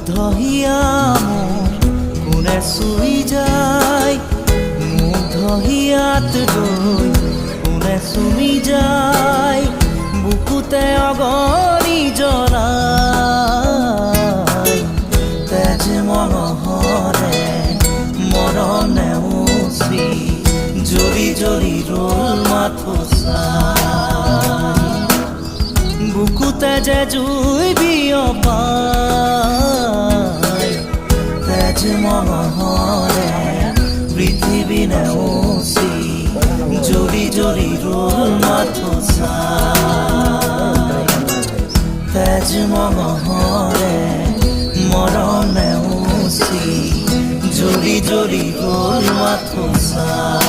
মুগ্ধহিয়া মোৰ কোনে চুই যায়, মুগ্ধহিয়াত গৈ কোনে চুমি যায়, বুকুতে অগণি জ্বলাই। তেজ মঙহৰে মৰম নেওচি জ্বলি জ্বলি ৰ'ল মাথোচাই, বুকুতে যে জুই বিয়পাই। তেজ মঙহৰে পৃথিৱী নেওচি জ্বলি জ্বলি ৰ'ল মাথোচাই। তেজ মঙহৰে মৰম নেওচি জ্বলি জ্বলি ৰ'ল মাথোচাই।